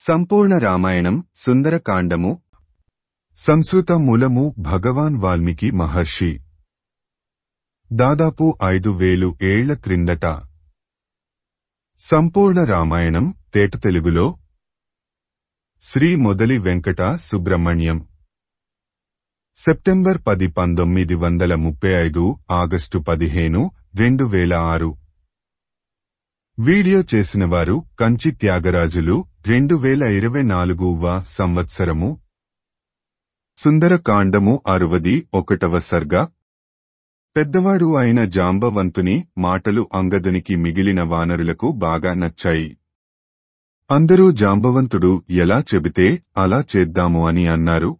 సంపూర్ణ రామాయణం సుందరకాండము సంస్కృత మూలము భగవాన్ వాల్మీకి మహర్షి దాదాపు 5000 ఏళ్ల క్రిందట సంపూర్ణ రామాయణం తేట తెలుగులో Shri Modali Venkata Subrahmanyam September 10 1935 August 15 2006 video చేసినవారు కంచి త్యాగరాజులు 2024వ సంవత్సరము సుందరకాండము 61వ సర్గ పెద్దవాడు అయిన జాంబవంతుని మాటలు అంగదునికి మిగిలిన వానరులకు బాగా నచ్చాయి. అందరూ జాంబవంతుడు ఎలా చెబితే అలా చేద్దాము అని అన్నారు.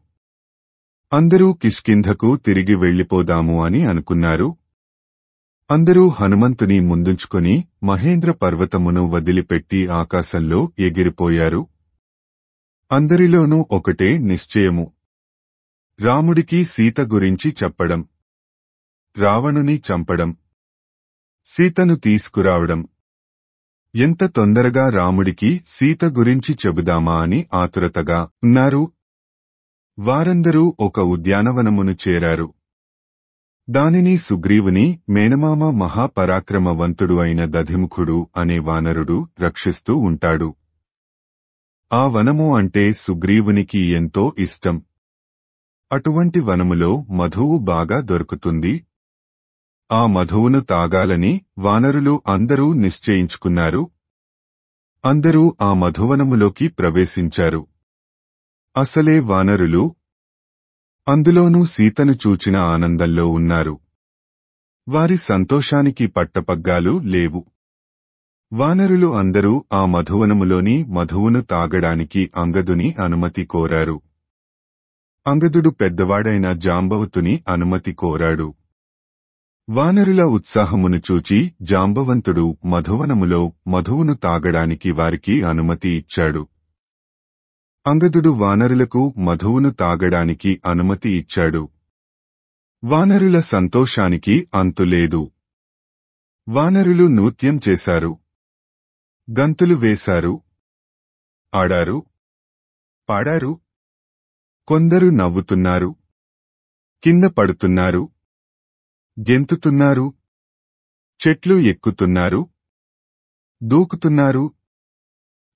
అందరూ కిష్కింధకు తిరిగి వెళ్లిపోదాము అని అనుకున్నారు. అందరూ హనుమంతుని ముందుంచుకొని మహేంద్ర పర్వతమును వదిలిపెట్టి ఆకాశంలో ఎగిరిపోయారు. అందరిలోనూ ఒకటే నిశ్చయము, రాముడికి సీత గురించి చెప్పడం, రావణుని చంపడం, సీతను తీసుకురావడం. ఎంత తొందరగా రాముడికి సీత గురించి చెబుదామా అని ఆతురతగా ఉన్నారు. వారందరూ ఒక ఉద్యానవనమును చేరారు. దానిని సుగ్రీవుని మేనమామ మహాపరాక్రమవంతుడు అయిన దధిముఖుడు అనే వానరుడు రక్షిస్తూ ఉంటాడు. ఆ వనము అంటే సుగ్రీవునికి ఎంతో ఇష్టం. అటువంటి వనములో మధువు బాగా దొరుకుతుంది. ఆ మధువును తాగాలని వానరులు అందరూ నిశ్చయించుకున్నారు. అందరూ ఆ మధువనములోకి ప్రవేశించారు. అసలే వానరులు అందులోనూ సీతను చూచిన ఆనందంలో ఉన్నారు. వారి సంతోషానికి పట్టపగ్గాలు లేవు. వానరులు అందరూ ఆ మధువనములోని మధువును తాగడానికి అంగదుని అనుమతి కోరారు. అంగదుడు పెద్దవాడైన జాంబవతుని అనుమతి కోరాడు. వానరుల ఉత్సాహమును చూచి జాంబవంతుడు మధువనములో మధువును తాగడానికి వారికి అనుమతి ఇచ్చాడు. అంగదుడు వానరులకు మధువును తాగడానికి అనుమతి ఇచ్చాడు. వానరుల సంతోషానికి అంతులేదు. వానరులు నృత్యం చేశారు, గంతులు వేశారు, ఆడారు, పాడారు. కొందరు నవ్వుతున్నారు, కింద పడుతున్నారు, గెంతుతున్నారు, చెట్లు ఎక్కుతున్నారు, దూకుతున్నారు,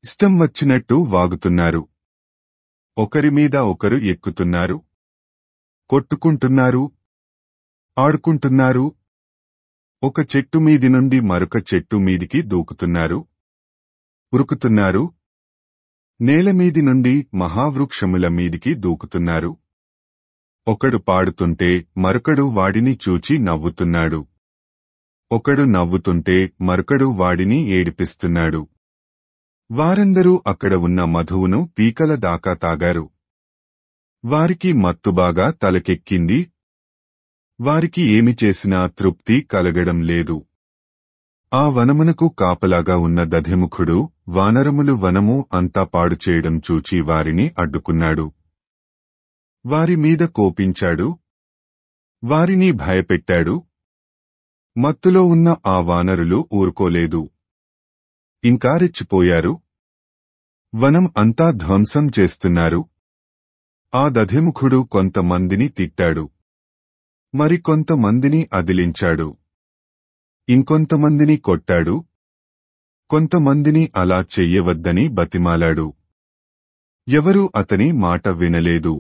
ఇష్టం వచ్చినట్టు వాగుతున్నారు. ఒకరిమీద ఒకరు ఎక్కుతున్నారు, కొట్టుకుంటున్నారు, ఆడుకుంటున్నారు. ఒక చెట్టు మీది నుండి మరొక చెట్టు మీదికి దూకుతున్నారు, ఉరుకుతున్నారు. నేలమీది నుండి మహావృక్షముల మీదికి దూకుతున్నారు. ఒకడు పాడుతుంటే మరొకడు వాడిని చూచి నవ్వుతున్నాడు. ఒకడు నవ్వుతుంటే మరొకడు వాడిని ఏడిపిస్తున్నాడు. వారందరూ అక్కడ ఉన్న మధువును పీకల దాకా తాగారు. వారికి మత్తుబాగా తలకెక్కింది. వారికి ఏమి చేసినా తృప్తి కలగడం లేదు. ఆ వనమునకు కాపలాగా ఉన్న దధిముఖుడు వానరములు వనము అంతా పాడు చేయడం చూచి వారిని అడ్డుకున్నాడు. వారి మీద కోపించాడు. వారిని భయపెట్టాడు. మత్తులో ఉన్న ఆ వానరులు ఊరుకోలేదు. ఇంకా రెచ్చిపోయారు. వనం అంతా ధ్వంసం చేస్తున్నారు. ఆ దధిముఖుడు కొంతమందిని తిట్టాడు, మరికొంతమందిని అదిలించాడు, ఇంకొంతమందిని కొట్టాడు, కొంతమందిని అలా చెయ్యవద్దని బతిమాలాడు. ఎవరూ అతని మాట వినలేదు.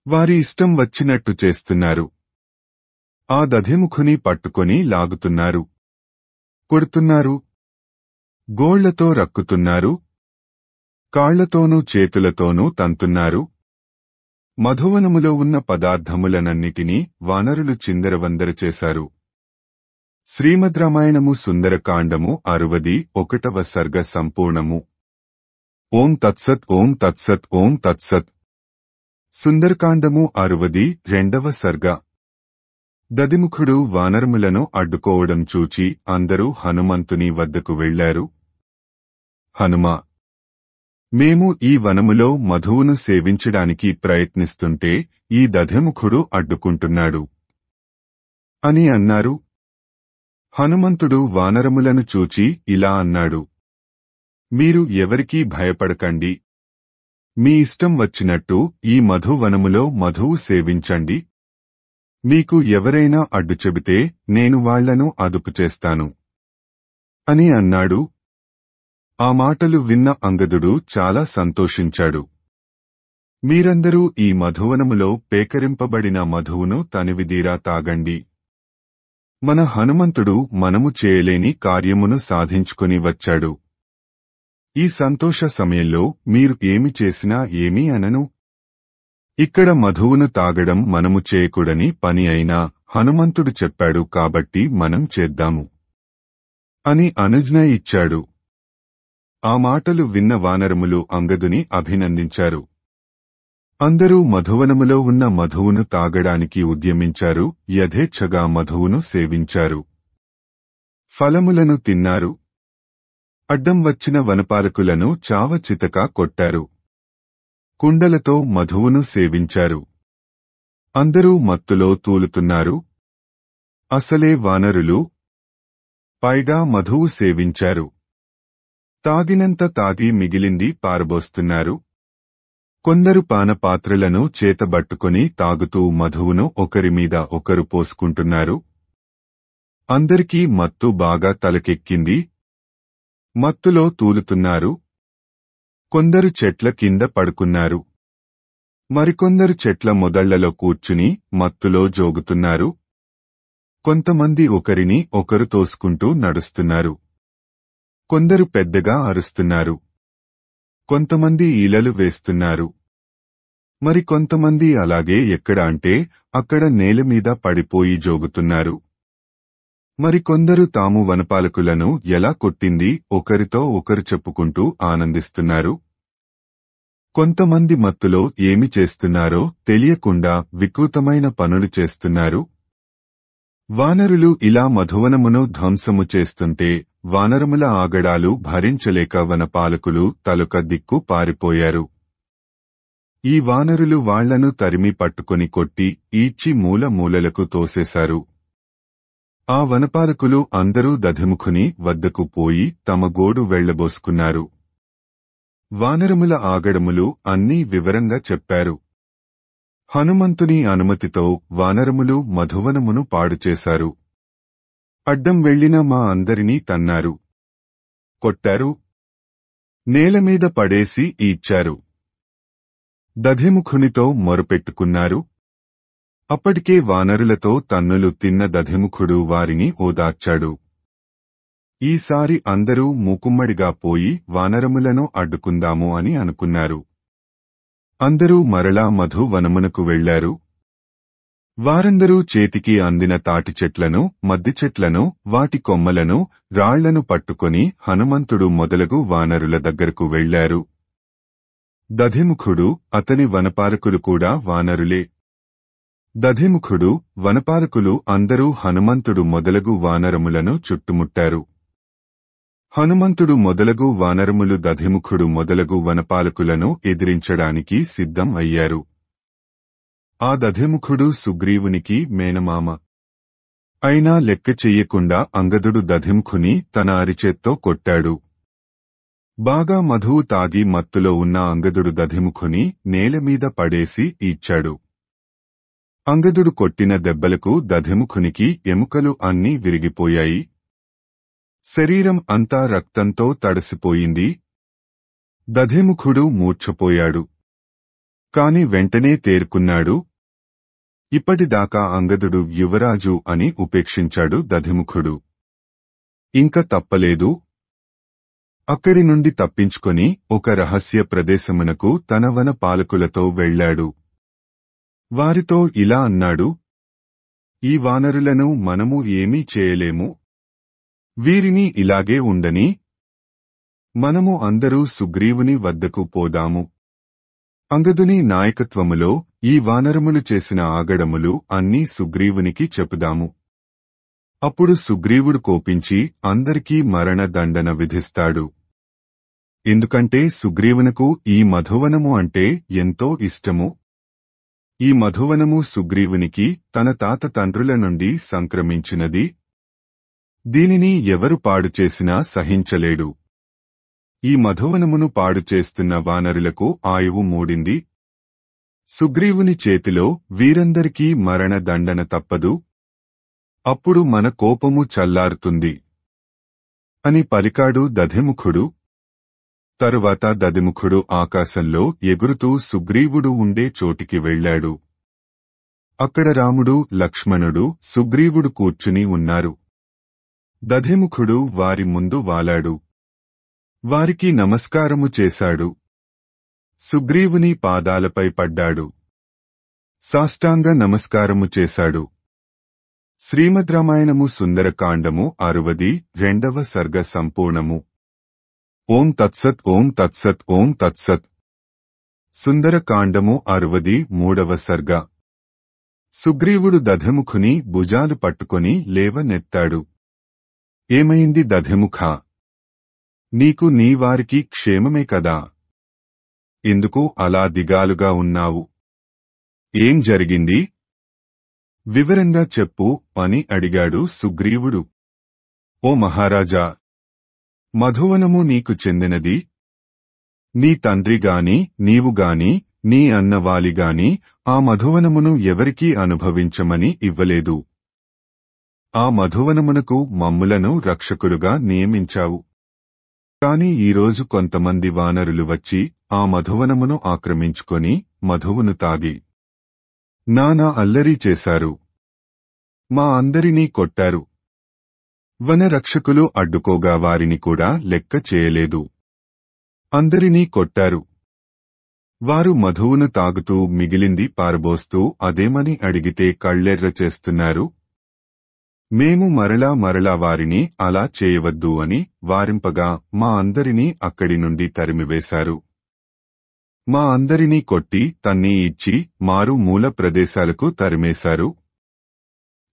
వారి ఇష్టం వచ్చినట్టు చేస్తున్నారు. ఆ దధిముఖుని పట్టుకొని లాగుతున్నారు, కొడుతున్నారు, గోళ్లతో రక్కుతున్నారు, కాళ్లతోనూ చేతులతోనూ తంతున్నారు. మధువనములో ఉన్న పదార్థములనన్నిటినీ వానరులు చిందరవందర చేశారు. శ్రీమద్ రామాయణము సుందరకాండము 61వ సర్గ సంపూర్ణము. ఓం తత్సత్ ఓం తత్సత్ ఓం తత్సత్. సుందరకాండము 62వ సర్గ. దధిముఖుడు వానరములను అడ్డుకోవడం చూచి అందరూ హనుమంతుని వద్దకు వెళ్లారు. హనుమా, మేము ఈ వనములో మధువును సేవించడానికి ప్రయత్నిస్తుంటే ఈ దధిముఖుడు అడ్డుకుంటున్నాడు అని అన్నారు. హనుమంతుడు వానరములను చూచి ఇలా అన్నాడు, మీరు ఎవరికీ భయపడకండి. మీ ఇష్టం వచ్చినట్టు ఈ మధువనములో మధువు సేవించండి. మీకు ఎవరైనా అడ్డు చెబితే నేను వాళ్లను అదుపు చేస్తాను అని అన్నాడు. ఆ మాటలు విన్న అంగదుడు చాలా సంతోషించాడు. మీరందరూ ఈ మధువనములో పేకరింపబడిన మధువును తనివిదీరా తాగండి. మన హనుమంతుడు మనము చేయలేని కార్యమును సాధించుకుని వచ్చాడు. ఈ సంతోష సమయంలో మీరు ఏమి చేసినా ఏమీ అనను. ఇక్కడ మధువును తాగడం మనము చేయకూడని పని అయినా హనుమంతుడు చెప్పాడు కాబట్టి మనం చేద్దాము అని అనుజ్ఞ ఇచ్చాడు. ఆ మాటలు విన్న వానరములు అంగదుని అభినందించారు. అందరూ మధువనములో ఉన్న మధువును తాగడానికి ఉద్యమించారు. యథేచ్ఛగా మధువును సేవించారు. ఫలములను తిన్నారు. అడ్డం వచ్చిన వనపాలకులను చావచితకా కొట్టారు. కుండలతో మధువును సేవించారు. అందరూ మత్తులో తూలుతున్నారు. అసలే వానరులు. పైగా మధువు సేవించారు. తాగినంత తాగి మిగిలింది పారబోస్తున్నారు. కొందరు పానపాత్రలను చేతబట్టుకుని తాగుతూ మధువును ఒకరిమీద ఒకరు పోసుకుంటున్నారు. అందరికీ మత్తు బాగా తలకెక్కింది. మత్తులో తూలుతున్నారు. కొందరు చెట్ల కింద పడుకున్నారు. మరికొందరు చెట్ల మొదళ్లలో కూర్చుని మత్తులో జోగుతున్నారు. కొంతమంది ఒకరిని ఒకరు తోసుకుంటూ నడుస్తున్నారు. కొందరు పెద్దగా అరుస్తున్నారు. కొంతమంది ఈలలు వేస్తున్నారు. మరికొంతమంది అలాగే ఎక్కడ అంటే అక్కడ నేలమీద పడిపోయి జోగుతున్నారు. మరికొందరు తాము వనపాలకులను ఎలా కొట్టింది ఒకరితో ఒకరు చెప్పుకుంటూ ఆనందిస్తున్నారు. కొంతమంది మత్తులో ఏమి చేస్తున్నారో తెలియకుండా వికృతమైన పనులు చేస్తున్నారు. వానరులు ఇలా మధువనమును ధ్వంసము చేస్తుంటే వానరముల ఆగడాలు భరించలేక వనపాలకులు తలొక దిక్కు పారిపోయారు. ఈ వానరులు వాళ్లను తరిమి పట్టుకొని కొట్టి ఈడ్చి మూల మూలలకు తోసేశారు. ఆ వనపాలకులు అందరూ దధిముఖుని వద్దకు పోయి తమ గోడు వెళ్లబోసుకున్నారు. వానరముల ఆగడములు అన్నీ వివరంగా చెప్పారు. హనుమంతుని అనుమతితో వానరములు మధువనమును పాడుచేశారు. అడ్డం వెళ్లిన మా అందరినీ తన్నారు. కొట్టారు. నేలమీద పడేసి ఈడ్చారు. దధిముఖునితో మొరపెట్టుకున్నారు. అప్పటికే వానరులతో తన్నులు తిన్న దధిముఖుడు వారిని ఓదార్చాడు. ఈసారి అందరూ మూకుమ్మడిగా పోయి వానరములను అడ్డుకుందాము అని అనుకున్నారు. అందరూ మరలా మధువనమునకు వెళ్లారు. వారందరూ చేతికి అందిన తాటి చెట్లను, మద్ది చెట్లను, వాటి కొమ్మలను, రాళ్లను పట్టుకొని హనుమంతుడు మొదలగు వానరుల దగ్గరకు వెళ్లారు. దధిముఖుడు, అతని వనపాలకులు కూడా వానరులే. దధిముఖుడు, వనపాలకులు అందరూ హనుమంతుడు మొదలగు వానరములను చుట్టుముట్టారు. హనుమంతుడు మొదలగు వానరములు దధిముఖుడు మొదలగు వనపాలకులను ఎదిరించడానికి సిద్ధం అయ్యారు. ఆ దధిముఖుడు సుగ్రీవునికి మేనమామ. అయినా లెక్క చెయ్యకుండా అంగదుడు దధిముఖుని తన అరిచేత్తో కొట్టాడు. బాగా మధువు తాగి మత్తులో ఉన్న అంగదుడు దధిముఖుని నేలమీద పడేసి ఈడ్చాడు. అంగదుడు కొట్టిన దెబ్బలకు దధిముఖునికి ఎముకలు అన్నీ విరిగిపోయాయి. శరీరం అంతా రక్తంతో తడిసిపోయింది. దధిముఖుడు మూర్ఛపోయాడు. కాని వెంటనే తేరుకున్నాడు. ఇప్పటిదాకా అంగదుడు యువరాజు అని ఉపేక్షించాడు దధిముఖుడు. ఇంక తప్పలేదు. అక్కడి నుండి తప్పించుకొని ఒక రహస్య ప్రదేశమునకు తన వన పాలకులతో వెళ్లాడు. వారితో ఇలా అన్నాడు: ఈ వానరులను మనము ఏమీ చేయలేము. వీరిని ఇలాగే ఉండని. మనము అందరూ సుగ్రీవుని వద్దకు పోదాము. అంగదుని నాయకత్వములో ఈ వానరములు చేసిన ఆగడములు అన్నీ సుగ్రీవునికి చెపుదాము. అప్పుడు సుగ్రీవుడు కోపించి అందరికీ మరణ దండన విధిస్తాడు. ఎందుకంటే సుగ్రీవునకు ఈ మధువనము అంటే ఎంతో ఇష్టము. ఈ మధువనము సుగ్రీవునికి తన తాత తండ్రుల నుండి సంక్రమించినది. దీనిని ఎవరు పాడు చేసినా సహించలేడు. ఈ మధువనమును పాడు చేస్తున్న వానరులకు ఆయువు మూడింది. సుగ్రీవుని చేతిలో వీరందరికీ మరణ దండన తప్పదు. అప్పుడు మన కోపము చల్లారుతుంది అని పలికాడు దధిముఖుడు. తరువాత దధిముఖుడు ఆకాశంలో ఎగురుతూ సుగ్రీవుడు ఉండే చోటికి వెళ్ళాడు. అక్కడ రాముడు, లక్ష్మణుడు, సుగ్రీవుడు కూర్చుని ఉన్నారు. దధిముఖుడు వారి ముందు వాలాడు. వారికి నమస్కారము చేశాడు. సుగ్రీవుని పాదాలపై పడ్డాడు. సాష్టాంగ నమస్కారము చేశాడు. శ్రీమద్ రామాయణము సుందరకాండము 62వ సర్గ సంపూర్ణము. ఓం తత్సత్ ఓం తత్సత్ ఓం తత్సత్. సుందరకాండము 63వ సర్గ. సుగ్రీవుడు దధిముఖుని భుజాలు పట్టుకొని లేవనెత్తాడు. ఏమైంది దధిముఖా? నీకు నీ వారికి క్షేమమే కదా? ఎందుకు అలా దిగాలుగా ఉన్నావు? ఏం జరిగింది? వివరంగా చెప్పు అని అడిగాడు సుగ్రీవుడు. ఓ మహారాజా, మధువనము నీకు చెందినది. నీ తండ్రిగాని నీవుగాని నీ అన్నవాలిగాని ఆ మధువనమును ఎవరికీ అనుభవించమని ఇవ్వలేదు. ఆ మధువనమునకు మమ్ములను రక్షకులుగా నియమించావు. కాని ఈరోజు కొంతమంది వానరులు వచ్చి ఆ మధువనమును ఆక్రమించుకొని మధువును తాగి నానా అల్లరి చేశారు. మా అందరినీ కొట్టారు. వనరక్షకులు అడ్డుకోగా వారిని కూడా లెక్క చేయలేదు. అందరినీ కొట్టారు. వారు మధువును తాగుతూ మిగిలింది పారబోస్తూ అదేమని అడిగితే కళ్ళెర్ర చేస్తున్నారు. మేము మరలా వారిని అలా చేయవద్దు అని వారింపగా మా అందరినీ అక్కడి నుండి తరిమివేశారు. మా అందరినీ కొట్టి తన్ని ఇచ్చి మారు మూల ప్రదేశాలకు తరిమేశారు.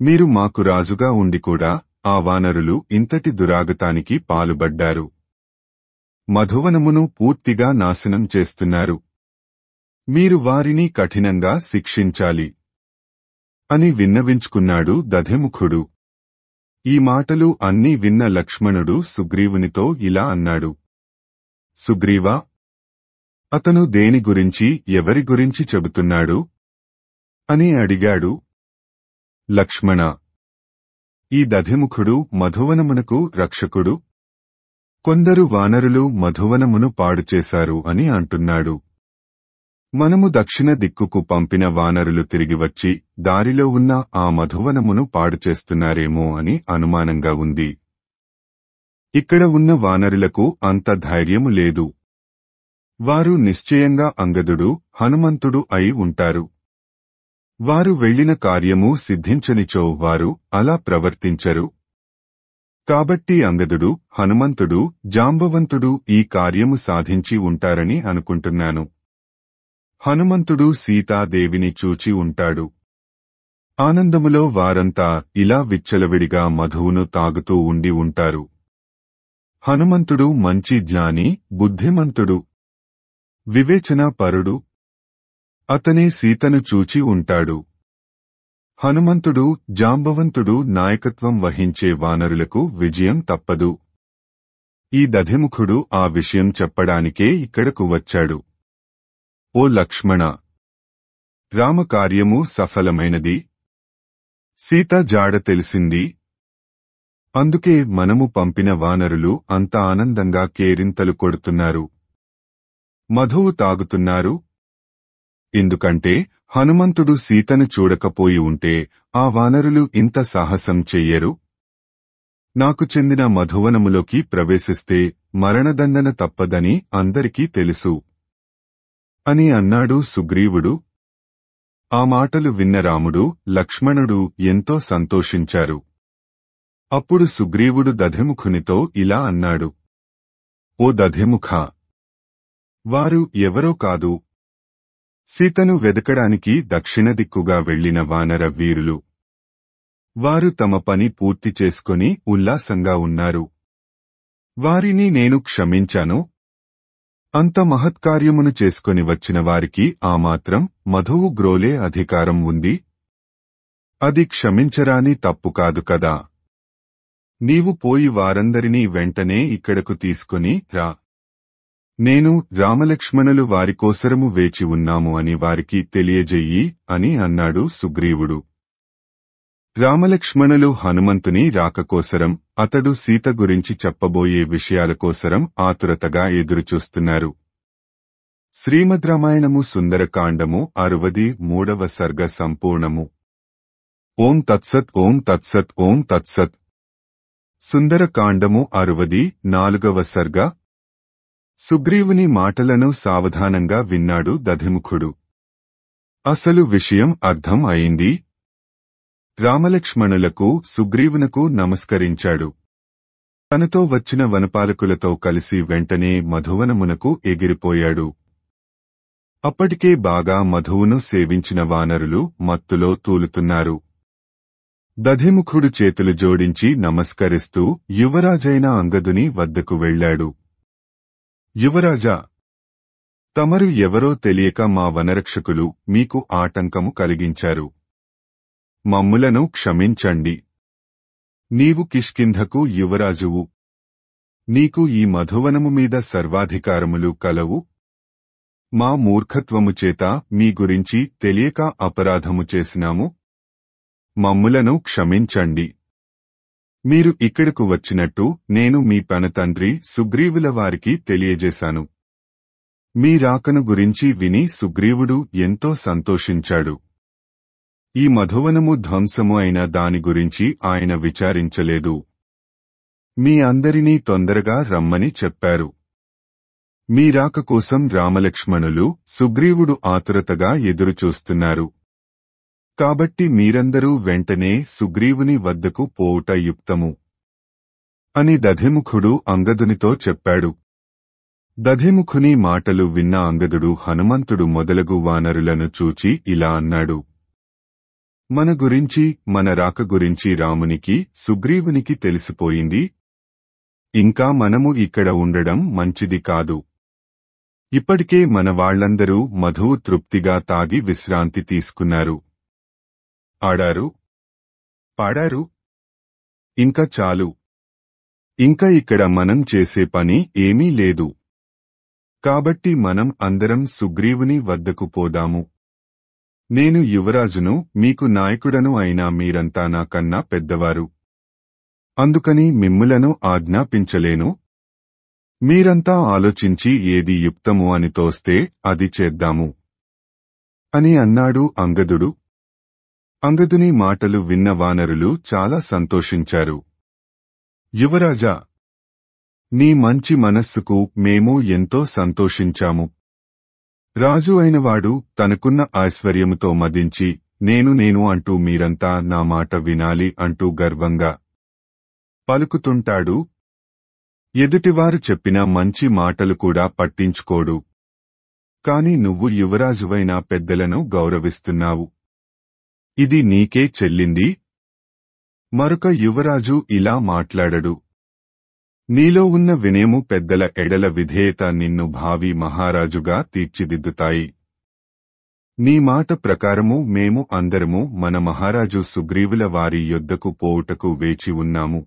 మీరు మాకు రాజుగా ఉండి కూడా ఆ వానరులు ఇంతటి దురాగతానికి పాలుబడ్డారు. మధువనమును పూర్తిగా నాశనం చేస్తున్నారు. మీరు వారిని కఠినంగా శిక్షించాలి అని విన్నవించుకున్నాడు దధిముఖుడు. ఈ మాటలు అన్నీ విన్న లక్ష్మణుడు సుగ్రీవునితో ఇలా అన్నాడు. సుగ్రీవా, అతను దేని గురించి ఎవరి గురించి చెబుతున్నాడు అని అడిగాడు. లక్ష్మణ, ఈ దధిముఖుడు మధువనమునకు రక్షకుడు. కొందరు వానరులు మధువనమును పాడుచేశారు అని అంటున్నాడు. మనము దక్షిణ దిక్కుకు పంపిన వానరులు తిరిగి వచ్చి దారిలో ఉన్న ఆ మధువనమును పాడుచేస్తున్నారేమో అని అనుమానంగా ఉంది. ఇక్కడ ఉన్న వానరులకు అంత ధైర్యము లేదు. వారు నిశ్చయంగా అంగదుడు, హనుమంతుడు అయి ఉంటారు. వారు వెళ్లిన కార్యము సిద్ధించనిచో వారు అలా ప్రవర్తించరు. కాబట్టి అంగదుడు, హనుమంతుడు, జాంబవంతుడు ఈ కార్యము సాధించి ఉంటారని అనుకుంటున్నాను. హనుమంతుడు సీతాదేవిని చూచి ఉంటాడు. ఆనందములో వారంతా ఇలా విచ్చలవిడిగా మధువును తాగుతూ ఉండి ఉంటారు. హనుమంతుడు మంచి జ్ఞాని, బుద్ధిమంతుడు, వివేచన పరుడు. అతనే సీతను చూచి ఉంటాడు. హనుమంతుడు, జాంబవంతుడు నాయకత్వం వహించే వానరులకు విజయం తప్పదు. ఈ దధిముఖుడు ఆ విషయం చెప్పడానికే ఇక్కడకు వచ్చాడు. ఓ లక్ష్మణ, రామకార్యము సఫలమైనది. సీత జాడ తెలిసింది. అందుకే మనము పంపిన వానరులు అంత ఆనందంగా కేరింతలు కొడుతున్నారు, మధువు తాగుతున్నారు. ఎందుకంటే హనుమంతుడు సీతను చూడకపోయి ఉంటే ఆ వానరులు ఇంత సాహసం చెయ్యరు. నాకు చెందిన మధువనములోకి ప్రవేశిస్తే మరణదండన తప్పదని అందరికీ తెలుసు అని అన్నాడు సుగ్రీవుడు. ఆ మాటలు విన్న రాముడు, లక్ష్మణుడు ఎంతో సంతోషించారు. అప్పుడు సుగ్రీవుడు దధిముఖునితో ఇలా అన్నాడు. ఓ దధిముఖా, వారు ఎవరో కాదు, సీతను వెదకడానికి దక్షిణ దిక్కుగా వెళ్లిన వానర వీరులు. వారు తమ పని పూర్తి చేసుకొని ఉల్లాసంగా ఉన్నారు. వారిని నేను క్షమించాను. అంత మహత్కార్యమును చేసుకొని వచ్చిన వారికి ఆ మాత్రం మధువు గ్రోలే అధికారం ఉంది. అది క్షమించరాని తప్పు కాదు కదా. నీవు పోయి వారందరినీ వెంటనే ఇక్కడకు తీసుకొని రా. నేను రామలక్ష్మణులు వారికోసరము వేచి ఉన్నాము అని వారికి తెలియజెయ్యి అని అన్నాడు సుగ్రీవుడు. రామలక్ష్మణులు హనుమంతుని రాకకోసరం, అతడు సీత గురించి చెప్పబోయే విషయాల కోసరం ఆతురతగా ఎదురుచూస్తున్నారు. శ్రీమద్ రామాయణము సుందరకాండము 63వ సర్గ సంపూర్ణము. ఓం తత్సత్ ఓం తత్సత్ ఓం తత్సత్. సుందరకాండము 64వ సర్గ. సుగ్రీవుని మాటలను సావధానంగా విన్నాడు దధిముఖుడు. అసలు విషయం అర్థం అయింది. రామలక్ష్మణులకు సుగ్రీవునకు నమస్కరించాడు. తనతో వచ్చిన వనపాలకులతో కలిసి వెంటనే మధువనమునకు ఎగిరిపోయాడు. అప్పటికే బాగా మధువును సేవించిన వానరులు మత్తులో తూలుతున్నారు. దధిముఖుడు చేతులు జోడించి నమస్కరిస్తూ యువరాజైన అంగదుని వద్దకు వెళ్లాడు. యువరాజా, తమరు ఎవరో తెలియక మా వనరక్షకులు మీకు ఆటంకము కలిగించారు. మమ్ములను క్షమించండి. నీవు కిష్కింధకు యువరాజువు. నీకు ఈ మధువనము మీద సర్వాధికారములు కలవు. మా మూర్ఖత్వము చేత మీ గురించి తెలియక అపరాధము చేసినాము. మమ్ములను క్షమించండి. మీరు ఇక్కడకు వచ్చినట్టు నేను మీ పెనతండ్రి సుగ్రీవుల వారికి తెలియజేశాను. మీ రాకను గురించి విని సుగ్రీవుడు ఎంతో సంతోషించాడు. ఈ మధువనము ధ్వంసము అయిన దాని గురించి ఆయన విచారించలేదు. మీ అందరినీ తొందరగా రమ్మని చెప్పారు. మీ రాక కోసం రామలక్ష్మణులు, సుగ్రీవుడు ఆతురతగా ఎదురుచూస్తున్నారు. కాబట్టి మీరందరూ వెంటనే సుగ్రీవుని వద్దకు పోవుట యుక్తము అని దధిముఖుడు అంగదునితో చెప్పాడు. దధిముఖుని మాటలు విన్న అంగదుడు హనుమంతుడు మొదలగు వానరులను చూచి ఇలా అన్నాడు. మన గురించి, మన రాక గురించి రామునికి, సుగ్రీవునికి తెలిసిపోయింది. ఇంకా మనము ఇక్కడ ఉండడం మంచిది కాదు. ఇప్పటికే మన వాళ్లందరూ మధువు తృప్తిగా తాగి విశ్రాంతి తీసుకున్నారు. ఆడారు, పాడారు. ఇంకా చాలు. ఇంకా ఇక్కడ మనం చేసే పని ఏమీ లేదు. కాబట్టి మనం అందరం సుగ్రీవుని వద్దకు పోదాము. నేను యువరాజును, మీకు నాయకుడను అయినా మీరంతా నాకన్నా పెద్దవారు. అందుకని మిమ్ములను ఆజ్ఞాపించలేను. మీరంతా ఆలోచించి ఏది యుక్తము అని తోస్తే అది చేద్దాము అని అన్నాడు అంగదుడు. అంగదుని మాటలు విన్న వానరులు చాలా సంతోషించారు. యువరాజా, నీ మంచి మనస్సుకు మేము ఎంతో సంతోషించాము. రాజు అయినవాడు తనకున్న ఐశ్వర్యముతో మదించి నేను అంటూ మీరంతా నా మాట వినాలి అంటూ గర్వంగా పలుకుతుంటాడు. ఎదుటివారు చెప్పిన మంచి మాటలు కూడా పట్టించుకోడు. కాని నువ్వు యువరాజువైన పెద్దలను గౌరవిస్తున్నావు. ఇది నీకే చెల్లింది. మరొక యువరాజు ఇలా మాట్లాడడు. నీలో ఉన్న వినయము, పెద్దల ఎడల విధేయత నిన్ను భావి మహారాజుగా తీర్చిదిద్దుతాయి. నీ మాట ప్రకారము మేము అందరము మన మహారాజు సుగ్రీవుల వారి యొద్దకు పోవుటకు వేచి ఉన్నాము.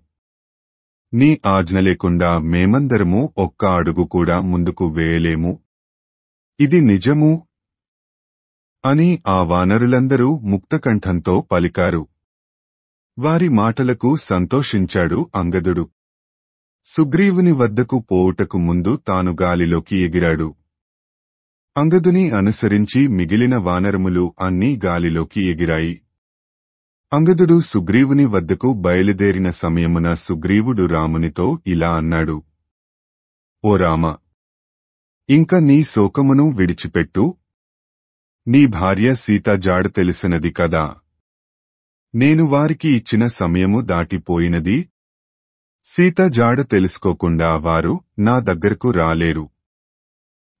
నీ ఆజ్ఞ లేకుండా మేమందరము ఒక్క అడుగు కూడా ముందుకు వేయలేము. ఇది నిజము అని ఆ వానరులందరూ ముక్తకంఠంతో పలికారు. వారి మాటలకు సంతోషించాడు అంగదుడు. సుగ్రీవుని వద్దకు పోవుటకు ముందు తాను గాలిలోకి ఎగిరాడు. అంగదుని అనుసరించి మిగిలిన వానరములు అన్నీ గాలిలోకి ఎగిరాయి. అంగదుడు సుగ్రీవుని వద్దకు బయలుదేరిన సమయమున సుగ్రీవుడు రామునితో ఇలా అన్నాడు. ఓ రామ, ఇంక నీ శోకమును విడిచిపెట్టు. నీ భార్య సీత జాడ తెలిసినది కదా. నేను వారికి ఇచ్చిన సమయము దాటిపోయినది. సీత జాడ తెలుసుకోకుండా వారు నా దగ్గరకు రాలేరు.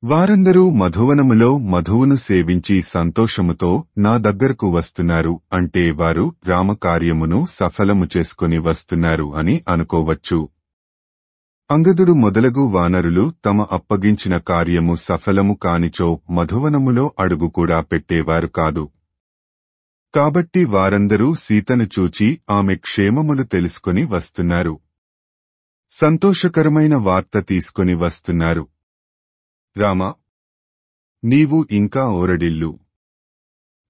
వారందరూ మధువనములో మధువును సేవించి సంతోషముతో నా దగ్గరకు వస్తున్నారు అంటే వారు రామకార్యమును సఫలము చేసుకుని వస్తున్నారు అని అనుకోవచ్చు. అంగదుడు మొదలగు వానరులు తమ అప్పగించిన కార్యము సఫలము కానిచో మధువనములో అడుగు కూడా పెట్టేవారు కాదు. కాబట్టి వారందరూ సీతను చూచి ఆమె క్షేమములు తెలుసుకుని వస్తున్నారు. సంతోషకరమైన వార్త తీసుకుని వస్తున్నారు. రామా, నీవు ఇంకా ఓరడిల్లు.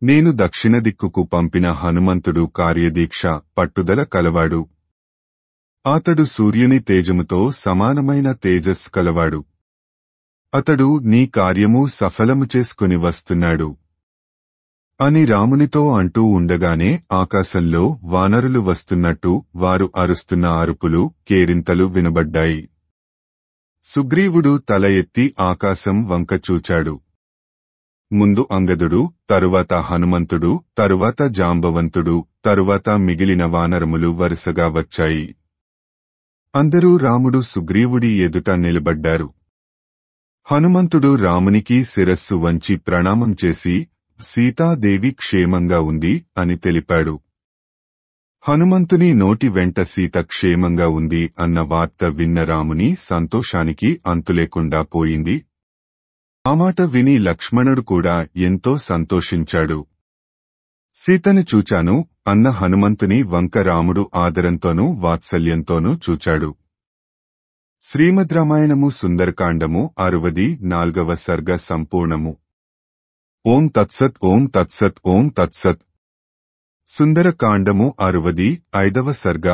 నేను దక్షిణ దిక్కుకు పంపిన హనుమంతుడు కార్యదీక్ష పట్టుదల కలవాడు. అతడు సూర్యుని తేజముతో సమానమైన తేజస్సు కలవాడు. అతడు నీ కార్యము సఫలము చేసుకుని వస్తున్నాడు అని రామునితో అంటూ ఉండగానే ఆకాశంలో వానరులు వస్తున్నట్టు వారు అరుస్తున్న అరుపులు, కేరింతలు వినబడ్డాయి. సుగ్రీవుడు తల ఎత్తి ఆకాశం వంక చూచాడు. ముందు అంగదుడు, తరువాత హనుమంతుడు, తరువాత జాంబవంతుడు, తరువాత మిగిలిన వానరములు వరుసగా వచ్చాయి. అందరూ రాముడు సుగ్రీవుడి ఎదుట నిలబడ్డారు. హనుమంతుడు రామునికి శిరస్సు వంచి ప్రణామం చేసి సీతాదేవి క్షేమంగా ఉంది అని తెలిపాడు. హనుమంతుని నోటి వెంట సీత క్షేమంగా ఉంది అన్న వార్త విన్న రాముని సంతోషానికి అంతులేకుండా పోయింది. ఆ మాట విని లక్ష్మణుడు కూడా ఎంతో సంతోషించాడు. సీతను చూచాను అన్న హనుమంతుని వంక రాముడు ఆదరంతోనూ వాత్సల్యంతోనూ చూచాడు. శ్రీమద్ రామాయణము సుందరకాండము 64వ సర్గ సంపూర్ణము. ఓం తత్సత్ ఓం తత్సత్ ఓం తత్సత్. సుందరకాండము 65వ సర్గ.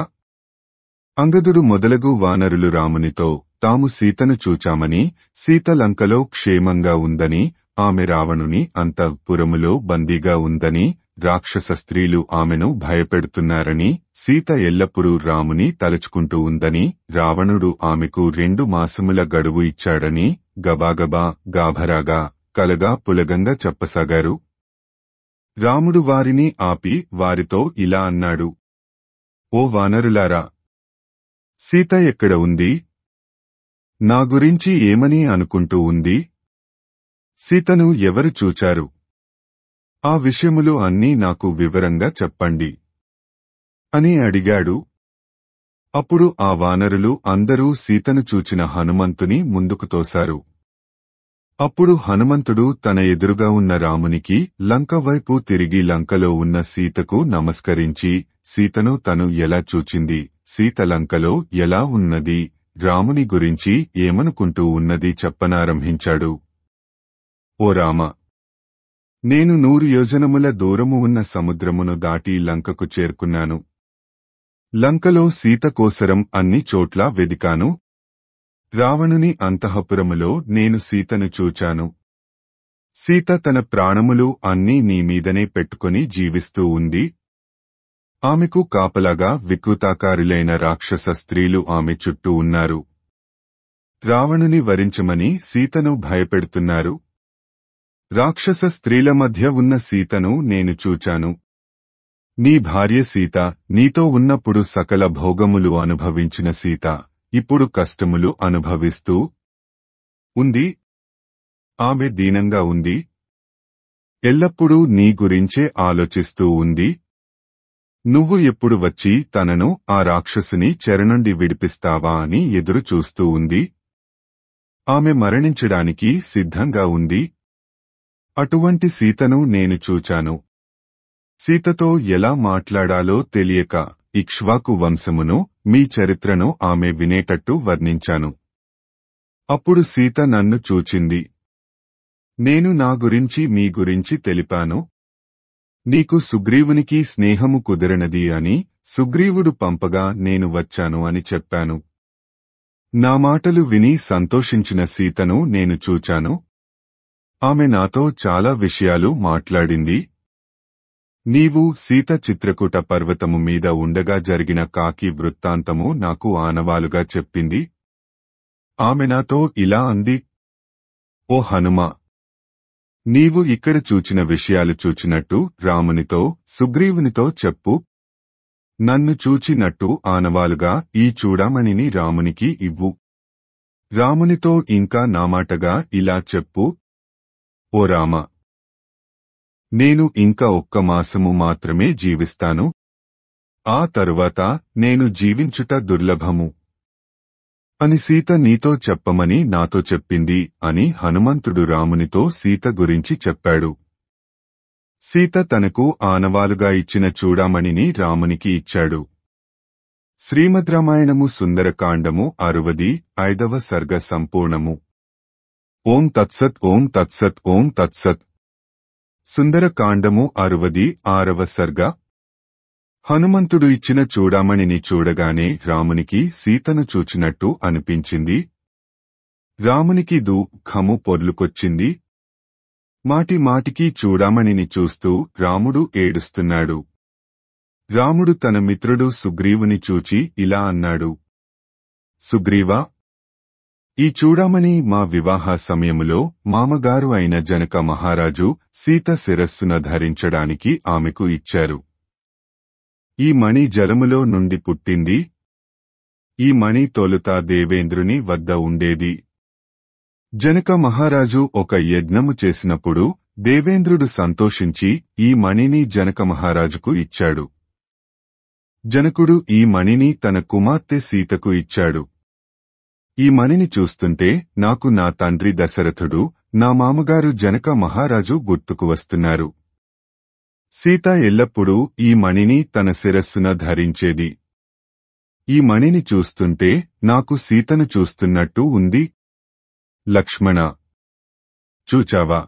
అంగదుడు మొదలగు వానరులు రామునితో తాము సీతను చూచామని, సీత లంకలో క్షేమంగా ఉందని, ఆమె రావణుని అంతఃపురములో బందీగా ఉందని, రాక్షస స్త్రీలు ఆమెను భయపెడుతున్నారని, సీత ఎల్లప్పుడూ రాముని తలుచుకుంటూ ఉందని, రావణుడు ఆమెకు 2 మాసముల గడువు ఇచ్చాడని గబాగబా గాభరాగా కలగా పులగంగా చెప్పసాగారు. రాముడు వారిని ఆపి వారితో ఇలా అన్నాడు. ఓ వానరులారా, సీత ఎక్కడ ఉంది? నా గురించి ఏమని అనుకుంటూ ఉంది? సీతను ఎవరు చూచారు? ఆ విషయములు అన్నీ నాకు వివరంగా చెప్పండి అని అడిగాడు. అప్పుడు ఆ వానరులు అందరూ సీతను చూచిన హనుమంతుని ముందుకు తోశారు. అప్పుడు హనుమంతుడు తన ఎదురుగా ఉన్న రామునికి లంక వైపు తిరిగి లంకలో ఉన్న సీతకు నమస్కరించి, సీతను తను ఎలా చూచింది, సీత లంకలో ఎలా ఉన్నది, రాముని గురించి ఏమనుకుంటూ ఉన్నది చెప్పనారంభించాడు. ఓ రామ, నేను 100 యోజనముల దూరము ఉన్న సముద్రమును దాటి లంకకు చేరుకున్నాను. లంకలో సీత కోసరం అన్ని చోట్లా వెదికాను. రావణుని అంతఃపురములో నేను సీతను చూచాను. సీత తన ప్రాణములు అన్నీ నీ మీదనే పెట్టుకుని జీవిస్తూ ఉంది. ఆమెకు కాపలాగా వికృతాకారులైన రాక్షస స్త్రీలు ఆమె చుట్టూ ఉన్నారు. రావణుని వరించమని సీతను భయపెడుతున్నారు. రాక్షస స్త్రీల మధ్య ఉన్న సీతను నేను చూచాను. నీ భార్య సీత నీతో ఉన్నప్పుడు సకల భోగములు అనుభవించిన సీత ఇప్పుడు కష్టములు అనుభవిస్తూ ఉంది. ఆమె దీనంగా ఉంది. ఎల్లప్పుడూ నీ గురించే ఆలోచిస్తూ ఉంది. నువ్వు ఎప్పుడు వచ్చి తనను ఆ రాక్షసుని చెర నుండి విడిపిస్తావా అని ఎదురు చూస్తూ ఉంది. ఆమె మరణించడానికి సిద్ధంగా ఉంది. అటువంటి సీతను నేను చూచాను. సీతతో ఎలా మాట్లాడాలో తెలియక ఇక్ష్వాకు వంశమును, మీ చరిత్రను ఆమె వినేటట్టు వర్ణించాను. అప్పుడు సీత నన్ను చూచింది. నేను నా గురించి మీ గురించి తెలిపాను. నీకు సుగ్రీవునికి స్నేహము కుదిరనది అని సుగ్రీవుడు పంపగా నేను వచ్చాను అని చెప్పాను. నా మాటలు విని సంతోషించిన సీతను నేను చూచాను. ఆమె నాతో చాలా విషయాలు మాట్లాడింది. నీవు సీత చిత్రకూట పర్వతము మీద ఉండగా జరిగిన కాకి వృత్తాంతము నాకు ఆనవాలుగా చెప్పింది. ఆమె నాతో ఇలా అంది. ఓ హనుమా, నీవు ఇక్కడ చూచిన విషయాలు చూచినట్టు రామునితో, సుగ్రీవునితో చెప్పు. నన్ను చూచినట్టు ఆనవాలుగా ఈ చూడామణిని రామునికి ఇవ్వు. రామునితో ఇంకా నామాటగా ఇలా చెప్పు. ఓ రామ, నేను ఇంకా 1 మాసము మాత్రమే జీవిస్తాను. ఆ తరువాత నేను జీవించుట దుర్లభము అని సీత నీతో చెప్పమని నాతో చెప్పింది అని హనుమంతుడు రామునితో సీత గురించి చెప్పాడు. సీత తనకు ఆనవాలుగా ఇచ్చిన చూడామణిని రామునికి ఇచ్చాడు. శ్రీమద్ రామాయణము సుందరకాండము 65వ సర్గ సంపూర్ణము. ఓం తత్సత్ ఓం తత్సత్ ఓం తత్సత్. సుందరకాండము 66వ సర్గ. హనుమంతుడు ఇచ్చిన చూడామణిని చూడగానే రామునికి సీతను చూచినట్టు అనిపించింది. రామునికి దుఃఖము పొర్లుకొచ్చింది. మాటి మాటికి చూడామణిని చూస్తూ రాముడు ఏడుస్తున్నాడు. రాముడు తన మిత్రుడు సుగ్రీవుని చూచి ఇలా అన్నాడు. సుగ్రీవా, ఈ చూడామణి మా వివాహ సమయములో మామగారు అయిన జనక మహారాజు సీత శిరస్సున ధరించడానికి ఆమెకు ఇచ్చారు. ఈ మణి జలములో నుండి పుట్టింది. ఈ మణి తొలుత దేవేంద్రుని వద్ద ఉండేది. జనక మహారాజు ఒక యజ్ఞము చేసినప్పుడు దేవేంద్రుడు సంతోషించి ఈ మణిని జనక మహారాజుకు ఇచ్చాడు. జనకుడు ఈ మణిని తన కుమార్తె సీతకు ఇచ్చాడు. ఈ మణిని చూస్తుంటే నాకు నా తండ్రి దశరథుడు, నా మామగారు జనక మహారాజు గుర్తుకు వస్తున్నారు. సీత ఎల్లప్పుడూ ఈ మణిని తన శిరస్సున ధరించేది. ఈ మణిని చూస్తుంటే నాకు సీతను చూస్తున్నట్టు ఉంది. లక్ష్మణ, చూచావా?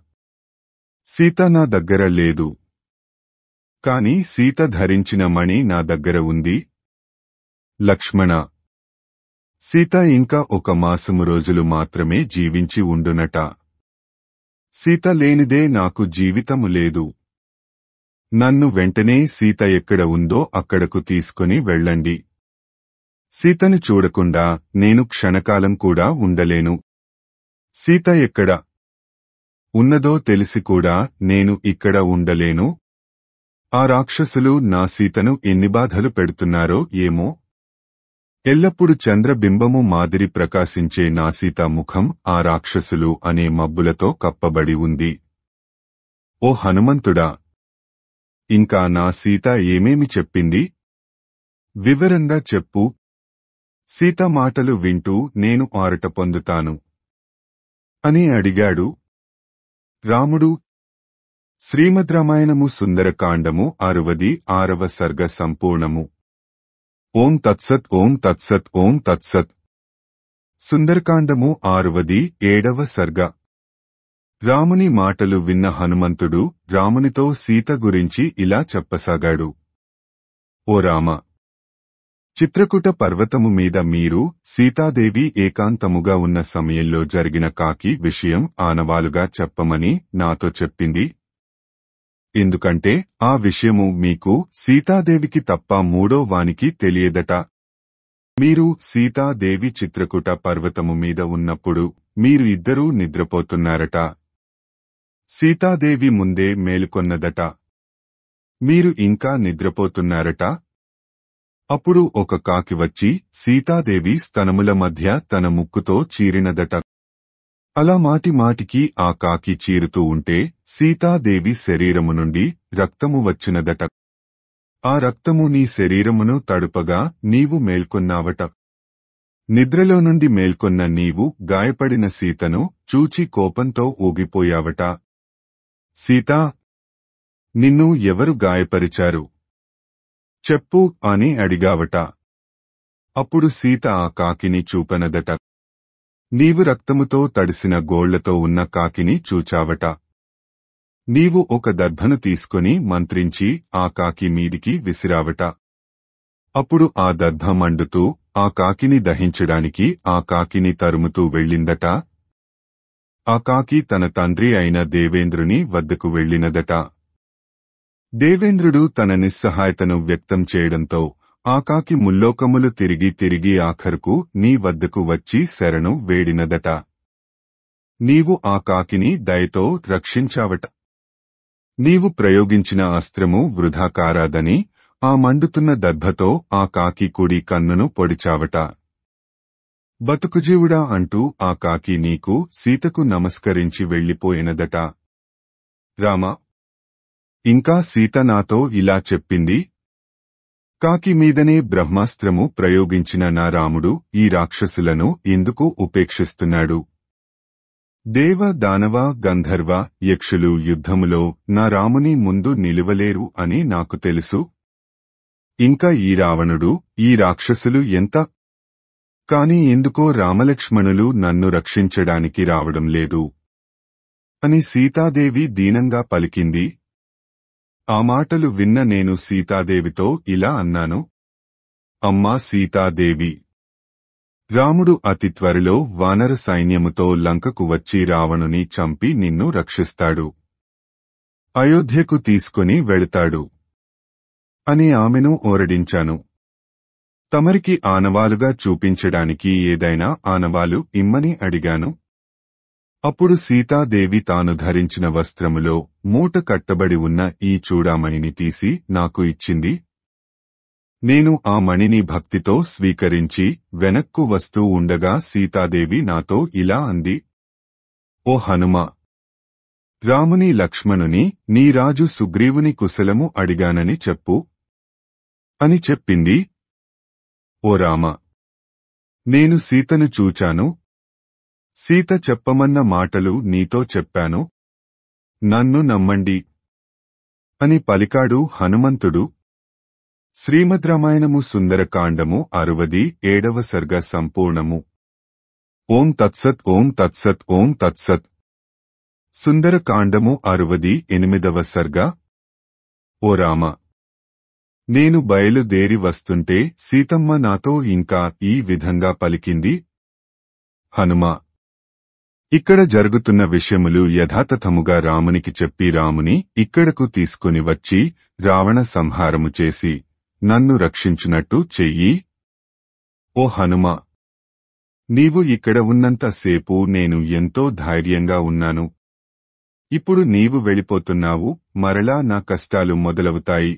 సీత నా దగ్గర లేదు. కాని సీత ధరించిన మణి నా దగ్గర ఉంది. లక్ష్మణ, సీత ఇంకా 1 మాసము రోజులు మాత్రమే జీవించి ఉండునట. సీత లేనిదే నాకు జీవితము లేదు. నన్ను వెంటనే సీత ఎక్కడ ఉందో అక్కడకు తీసుకుని వెళ్ళండి. సీతను చూడకుండా నేను క్షణకాలం కూడా ఉండలేను. సీత ఎక్కడ ఉన్నదో తెలిసి కూడా నేను ఇక్కడ ఉండలేను. ఆ రాక్షసులు నా సీతను ఎన్ని బాధలు పెడుతున్నారో ఏమో. ఎల్లప్పుడు చంద్రబింబము మాదిరి ప్రకాశించే నా సీత ముఖం ఆ రాక్షసులు అనే మబ్బులతో కప్పబడి ఉంది. ఓ హనుమంతుడా, ఇంకా నా సీత ఏమేమి చెప్పింది? వివరంగా చెప్పు. సీత మాటలు వింటూ నేను ఆరట పొందుతాను అని అడిగాడు. రాముడు. శ్రీమద్ రామాయణము సుందరకాండము 66వ సర్గ సంపూర్ణము. ఓం తత్సత్ ఓం తత్సత్ ఓం తత్సత్. సుందరకాండము 67వ సర్గ. రాముని మాటలు విన్న హనుమంతుడు రామునితో సీత గురించి ఇలా చెప్పసాగాడు. ఓ రామ, చిత్రకూట పర్వతము మీద మీరు సీతాదేవి ఏకాంతముగా ఉన్న సమయంలో జరిగిన కాకి విషయం ఆనవాలుగా చెప్పమని నాతో చెప్పింది. ఎందుకంటే ఆ విషయము మీకు సీతాదేవికి తప్ప మూడో వానికి తెలియదట. మీరు సీతాదేవి చిత్రకూట పర్వతము మీద ఉన్నప్పుడు మీరు ఇద్దరూ నిద్రపోతున్నారట. సీతాదేవి ముందే మేలుకొన్నదట. మీరు ఇంకా నిద్రపోతున్నారట. అప్పుడు ఒక కాకి వచ్చి సీతాదేవి స్తనముల మధ్య తన ముక్కుతో చీరినదట. అలా మాటి మాటికి ఆ కాకి చీరుతూ ఉంటే సీతాదేవి శరీరము నుండి రక్తము వచ్చినదట. ఆ రక్తము నీ శరీరమును తడుపగా నీవు మేల్కొన్నావట. నిద్రలో నుండి మేల్కొన్న నీవు గాయపడిన సీతను చూచి కోపంతో ఊగిపోయావట. సీతా, నిన్ను ఎవరు గాయపరిచారు? చెప్పు అని అడిగావట. అప్పుడు సీత ఆ కాకిని చూపనదట. నీవు రక్తముతో తడిసిన గోళ్లతో ఉన్న కాకిని చూచావట. నీవు ఒక దర్భను తీసుకుని మంత్రించి ఆ కాకి మీదికి విసిరావట. అప్పుడు ఆ దర్భ మండుతూ ఆ కాకిని దహించడానికి ఆ కాకిని తరుముతూ వెళ్ళిందట. ఆ కాకి తన తండ్రి అయిన దేవేంద్రుని వద్దకు వెళ్ళినదట. దేవేంద్రుడు తన నిస్సహాయతను వ్యక్తం చేయడంతో ఆ కాకి ముల్లోకములు తిరిగి తిరిగి ఆఖరుకు నీ వద్దకు వచ్చి శరణు వేడినదట. నీవు ఆ కాకిని దయతో రక్షించావట. నీవు ప్రయోగించిన అస్త్రము వృధా కారాదని ఆ మండుతున్న దర్భతో ఆ కాకి కుడి కన్నును పొడిచావట. బతుకుజీవుడా అంటూ ఆ కాకి నీకు సీతకు నమస్కరించి వెళ్ళిపోయినదట. రామా, ఇంకా సీత నాతో ఇలా చెప్పింది. కాకి మీదనే బ్రహ్మాస్త్రము ప్రయోగించిన నా రాముడు ఈ రాక్షసులను ఎందుకు ఉపేక్షిస్తున్నాడు? దేవ, దానవ, గంధర్వ, యక్షులు యుద్ధములో నా రాముని ముందు నిలువలేరు అని నాకు తెలుసు. ఇంకా ఈ రావణుడు, ఈ రాక్షసులు ఎంత కాని ఎందుకో రామలక్ష్మణులు నన్ను రక్షించడానికి రావడం లేదు అని సీతాదేవి దీనంగా పలికింది. ఆ మాటలు విన్న నేను సీతాదేవితో ఇలా అన్నాను. అమ్మా సీతాదేవి, రాముడు అతి త్వరలో వానర సైన్యముతో లంకకు వచ్చి రావణుని చంపి నిన్ను రక్షిస్తాడు, అయోధ్యకు తీసుకుని వెళతాడు అని ఆమెను ఓరడించాను. తమరికి ఆనవాలుగా చూపించడానికి ఏదైనా ఆనవాలు ఇమ్మని అడిగాను. అప్పుడు సీతాదేవి తాను ధరించిన వస్త్రములో మూట కట్టబడి ఉన్న ఈ చూడామణిని తీసి నాకు ఇచ్చింది. నేను ఆ మణిని భక్తితో స్వీకరించి వెనక్కు వస్తూ ఉండగా సీతాదేవి నాతో ఇలా అంది. ఓ హనుమా, రాముని లక్ష్మణుని నీ రాజు సుగ్రీవుని కుశలము అడిగానని చెప్పు అని చెప్పింది. ఓ రామ, నేను సీతను చూచాను. సీత చెప్పమన్న మాటలు నీతో చెప్పాను. నన్ను నమ్మండి అని పలికాడు హనుమంతుడు. శ్రీమద్ రామాయణము సుందరకాండము 67వ సర్గ సంపూర్ణము. ఓం తత్సత్ ఓం తత్సత్ ఓం తత్సత్. సుందరకాండము 68వ సర్గ. ఓ రామ, నేను బయలుదేరి వస్తుంటే సీతమ్మ నాతో ఇంకా ఈ విధంగా పలికింది. హనుమా, ఇక్కడ జరుగుతున్న విషయములు యథాతథముగా రామునికి చెప్పి రాముని ఇక్కడకు తీసుకుని వచ్చి రావణ సంహారము చేసి నన్ను రక్షించునట్టు చెయ్యి. ఓ హనుమా, నీవు ఇక్కడ ఉన్నంత సేపు నేను ఎంతో ధైర్యంగా ఉన్నాను. ఇప్పుడు నీవు వెళ్ళిపోతున్నావు, మరలా నా కష్టాలు మొదలవుతాయి.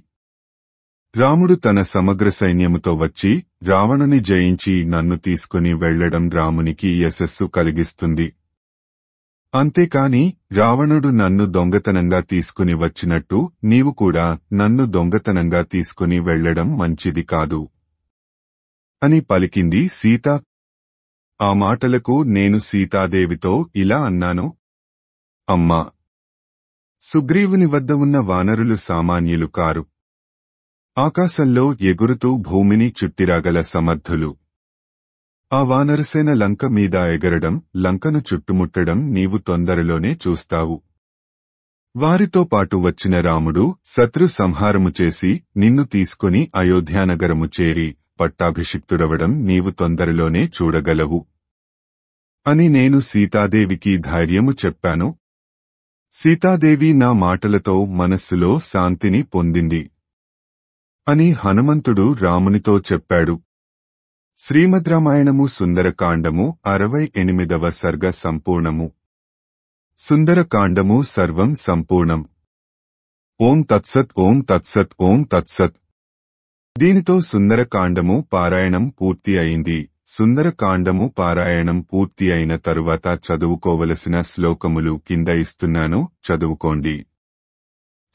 రాముడు తన సమగ్ర సైన్యముతో వచ్చి రావణుని జయించి నన్ను తీసుకుని వెళ్లడం రామునికి యశస్సు కలిగిస్తుంది. అంతేకాని రావణుడు నన్ను దొంగతనంగా తీసుకుని వచ్చినట్టు నీవు కూడా నన్ను దొంగతనంగా తీసుకుని వెళ్లడం మంచిది కాదు అని పలికింది సీత. ఆ మాటలకు నేను సీతాదేవితో ఇలా అన్నాను. అమ్మా, సుగ్రీవుని వద్ద ఉన్న వానరులు సామాన్యులు కారు. ఆకాశంలో ఎగురుతూ భూమిని చుట్టిరాగల సమర్థులు. ఆ వానరసేన లంక మీద ఎగరడం, లంకను చుట్టుముట్టడం నీవు తొందరలోనే చూస్తావు. వారితో పాటు వచ్చిన రాముడు శత్రు సంహారము చేసి నిన్ను తీసుకుని అయోధ్యానగరము చేరి పట్టాభిషిక్తుడవడం నీవు తొందరలోనే చూడగలవు అని నేను సీతాదేవికి ధైర్యము చెప్పాను. సీతాదేవి నా మాటలతో మనస్సులో శాంతిని పొందింది అని హనుమంతుడు రామునితో చెప్పాడు. శ్రీమద్ రామాయణము సుందరకాండము 68వ సర్గ సంపూర్ణము. సుందరకాండము సర్వం సంపూర్ణం. ఓం తత్సత్ ఓం తత్సత్ ఓం తత్సత్. దీనితో సుందరకాండము పారాయణం పూర్తి అయింది. సుందరకాండము పారాయణం పూర్తి అయిన తరువాత చదువుకోవలసిన శ్లోకములు కింద ఇస్తున్నాను, చదువుకోండి.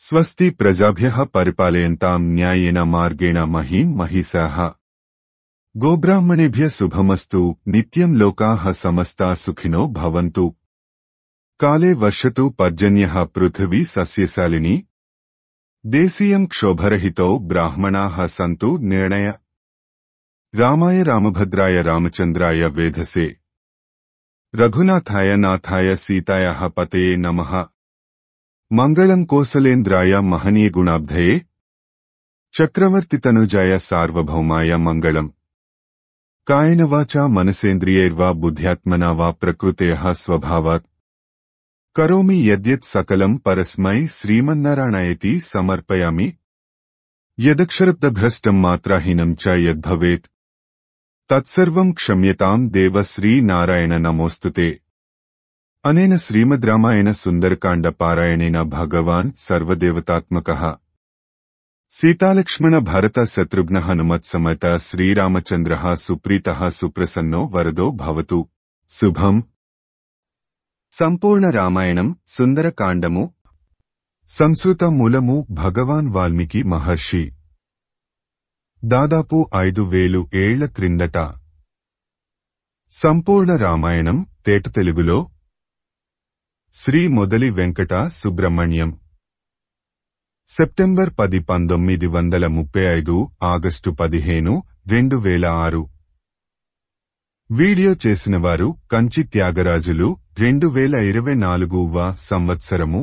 స్వస్తి ప్రజాభ్యః పరిపాలయంతాం న్యాయేన మార్గేణ మహీం మహిషాః. గోబ్రాహ్మణేభ్యః శుభమస్తు. నిత్యం లోకాః సమస్తాః సుఖినో భవంతు. కాలే వర్షతు పర్జన్యః పృథివీ సస్యశాలినీ. దేశీయం క్షోభరహితో బ్రాహ్మణాః సంతు నిర్ణయ. రామాయ రామభద్రాయ రామచంద్రాయ వేధసే. రఘునాథాయ నాథాయ సీతాయాః పతయే నమః. మంగళం కోసలేంద్రాయ మహనీయగుణాబ్ధయే. చక్రవర్తితనుజాయ సార్వభౌమాయ మంగళం. కాయేన వాచా మనసేంద్రియైర్వా బుద్ధ్యాత్మనా వా ప్రకృతేః స్వభావాత్ కరోమి యద్యత్ సకలం పరస్మై శ్రీమన్నారాయణాయేతి సమర్పయామి. యదక్షరబ్దభ్రష్టం మాత్రాహీనం చ యద్భవేత్ తత్సర్వం క్షమ్యతాం దేవ శ్రీనారాయణ నమోస్తుతే. అనేన శ్రీమద్ రామాయణ సుందరకాండ పారాయణేన భగవాన్ సర్వదేవతాత్మకః సీతాలక్ష్మణ భరత శత్రుఘ్న హనుమత్ సమేత శ్రీరామచంద్రః సుప్రీతః సుప్రసన్నో వరదో భవతు. శుభం. సంపూర్ణ రామాయణం సుందరకాండము. సంస్కృత మూలము భగవాన్ వాల్మీకి మహర్షి. దాదాపు 5000 ఏళ్ల క్రిందట. సంపూర్ణ రామాయణం తేట తెలుగులో Shri Modali Venkata Subrahmanyam. September 10, 1935, August 15, 2006. Video చేసినవారు కంచి త్యాగరాజులు 2024వ సంవత్సరము